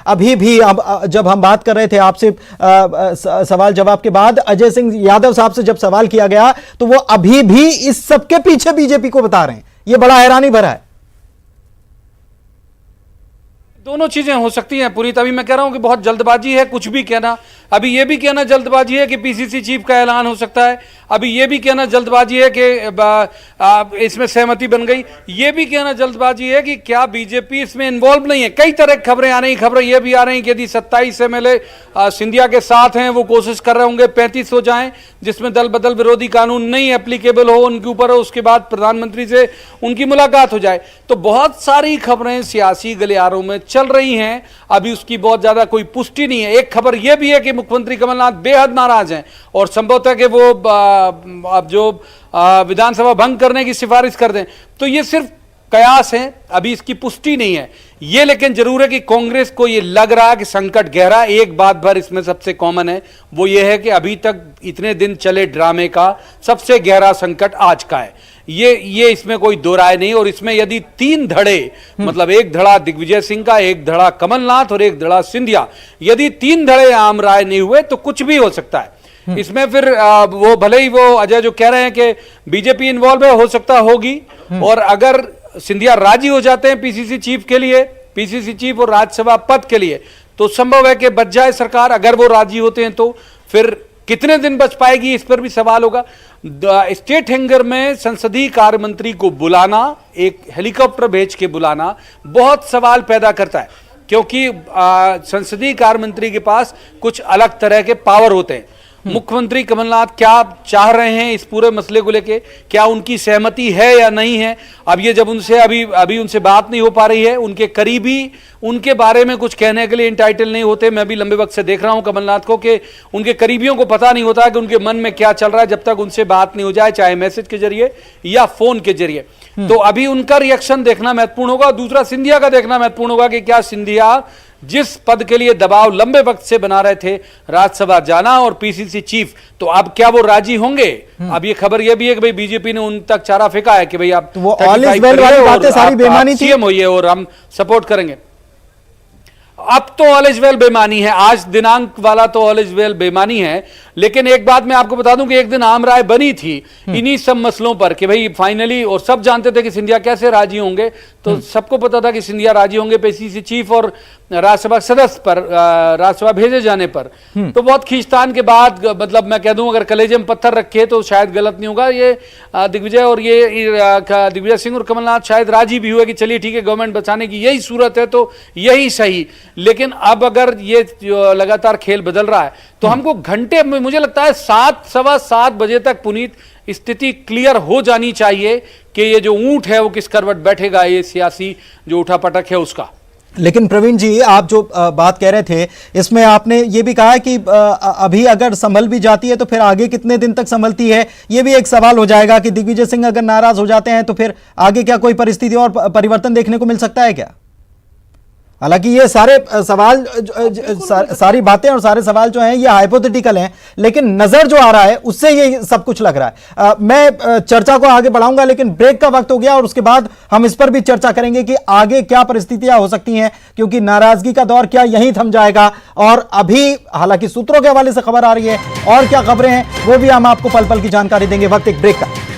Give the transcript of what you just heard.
अभी भी जब हम बात कर रहे थे आपसे सवाल जवाब के बाद अजय सिंह यादव साहब से जब सवाल किया गया तो वो अभी भी इस सबके पीछे बीजेपी को बता रहे हैं। ये बड़ा हैरानी भरा है। दोनों चीजें हो सकती हैं पुनीत। अभी मैं कह रहा हूं कि बहुत जल्दबाजी है कुछ भी कहना। अभी यह भी कहना जल्दबाजी है कि पीसीसी चीफ का ऐलान हो सकता है। अभी यह भी कहना जल्दबाजी है कि इसमें सहमति बन गई। यह भी कहना जल्दबाजी है कि क्या बीजेपी इसमें इन्वॉल्व नहीं है। कई तरह की खबरें आ रही, खबरें यह भी आ रही कि यदि 27 एमएलए सिंधिया के साथ हैं, वो कोशिश कर रहे होंगे 35 हो जाएं, जिसमें दल बदल विरोधी कानून नहीं एप्लीकेबल हो उनके ऊपर, उसके बाद प्रधानमंत्री से उनकी मुलाकात हो जाए। तो बहुत सारी खबरें सियासी गलियारों में चल रही हैं। अभी उसकी बहुत ज्यादा कोई पुष्टि नहीं है। एक खबर यह भी है कि मुख्यमंत्री कमलनाथ बेहद नाराज हैं और संभवतः कि वो अब जो विधानसभा भंग करने की सिफारिश कर दें। तो ये सिर्फ कयास है, अभी इसकी पुष्टि नहीं है। ये लेकिन जरूर है कि कांग्रेस को ये लग रहा है कि संकट गहरा। एक बात भर इसमें सबसे कॉमन है, वो ये है कि अभी तक इतने दिन चले ड्रामे का सबसे गहरा संकट आज का है। ये इसमें कोई दो राय नहीं। और इसमें यदि 3 धड़े, मतलब एक धड़ा दिग्विजय सिंह का, एक धड़ा कमलनाथ और एक धड़ा सिंधिया, यदि 3 धड़े आम राय नहीं हुए तो कुछ भी हो सकता है इसमें। फिर वो भले ही वो अजय जो कह रहे हैं कि बीजेपी इन्वॉल्व है, हो सकता होगी। और अगर सिंधिया राजी हो जाते हैं पीसीसी चीफ के लिए, पीसीसी चीफ और राज्यसभा पद के लिए, तो संभव है कि बच जाए सरकार। अगर वो राजी होते हैं तो फिर कितने दिन बच पाएगी इस पर भी सवाल होगा। स्टेट हैंगर में संसदीय कार्य मंत्री को बुलाना, एक हेलीकॉप्टर भेज के बुलाना, बहुत सवाल पैदा करता है, क्योंकि संसदीय कार्य मंत्री के पास कुछ अलग तरह के पावर होते हैं। मुख्यमंत्री कमलनाथ क्या चाह रहे हैं इस पूरे मसले को लेके, क्या उनकी सहमति है या नहीं है। अब ये जब उनसे अभी उनसे बात नहीं हो पा रही है, उनके करीबी उनके बारे में कुछ कहने के लिए इंटाइटल नहीं होते। मैं भी लंबे वक्त से देख रहा हूं कमलनाथ को कि उनके करीबियों को पता नहीं होता कि उनके मन में क्या चल रहा है जब तक उनसे बात नहीं हो जाए, चाहे मैसेज के जरिए या फोन के जरिए। तो अभी उनका रिएक्शन देखना महत्वपूर्ण होगा। दूसरा सिंधिया का देखना महत्वपूर्ण होगा कि क्या सिंधिया जिस पद के लिए दबाव लंबे वक्त से बना रहे थे, राज्यसभा जाना और पीसीसी चीफ, तो अब क्या वो राजी होंगे। अब ये खबर ये भी है कि भाई बीजेपी ने उन तक चारा फेंका है कि भाई आप वो ऑल इज वेल वाली बातें सारी बेमानी थी, सीएम होइए और हम सपोर्ट करेंगे। अब तो ऑल इज वेल बेमानी है, आज दिनांक वाला तो ऑल इज वेल बेमानी है। लेकिन एक बात मैं आपको बता दूं कि एक दिन आम राय बनी थी इन्हीं सब मसलों पर कि भाई फाइनली, और सब जानते थे कि सिंधिया कैसे राजी होंगे, तो सबको पता था कि सिंधिया राजी होंगे पीसीसी चीफ और राज्यसभा सदस्य पर, राज्यसभा भेजे जाने पर। तो बहुत खींचतान के बाद, मतलब मैं कह दूं अगर कलेजे में पत्थर रखे तो शायद गलत नहीं होगा, ये दिग्विजय और ये दिग्विजय सिंह और कमलनाथ शायद राजी भी हुए कि चलिए ठीक है, गवर्नमेंट बचाने की यही सूरत है तो यही सही। लेकिन अब अगर ये लगातार खेल बदल रहा है तो हमको घंटे, मुझे लगता है 7, सवा 7 बजे तक पुनीत स्थिति क्लियर हो जानी चाहिए कि ये जो ऊंट है वो किस करवट बैठेगा, ये सियासी जो उठापटक है उसका। लेकिन प्रवीण जी, आप जो बात कह रहे थे इसमें आपने ये भी कहा कि अभी अगर संभल भी जाती है तो फिर आगे कितने दिन तक संभलती है, ये भी एक सवाल हो जाएगा कि दिग्विजय सिंह अगर नाराज हो जाते हैं तो फिर आगे क्या कोई परिस्थिति और परिवर्तन देखने को मिल सकता है क्या। हालांकि ये सारे सवाल, सारी बातें और सारे सवाल जो हैं ये हाइपोथेटिकल हैं, लेकिन नजर जो आ रहा है उससे ये सब कुछ लग रहा है। मैं चर्चा को आगे बढ़ाऊंगा, लेकिन ब्रेक का वक्त हो गया और उसके बाद हम इस पर भी चर्चा करेंगे कि आगे क्या परिस्थितियां हो सकती हैं, क्योंकि नाराजगी का दौर क्या यहीं थम जाएगा। और अभी हालांकि सूत्रों के हवाले से खबर आ रही है और क्या खबरें हैं वो भी हम आपको पल पल की जानकारी देंगे। वक्त एक ब्रेक का।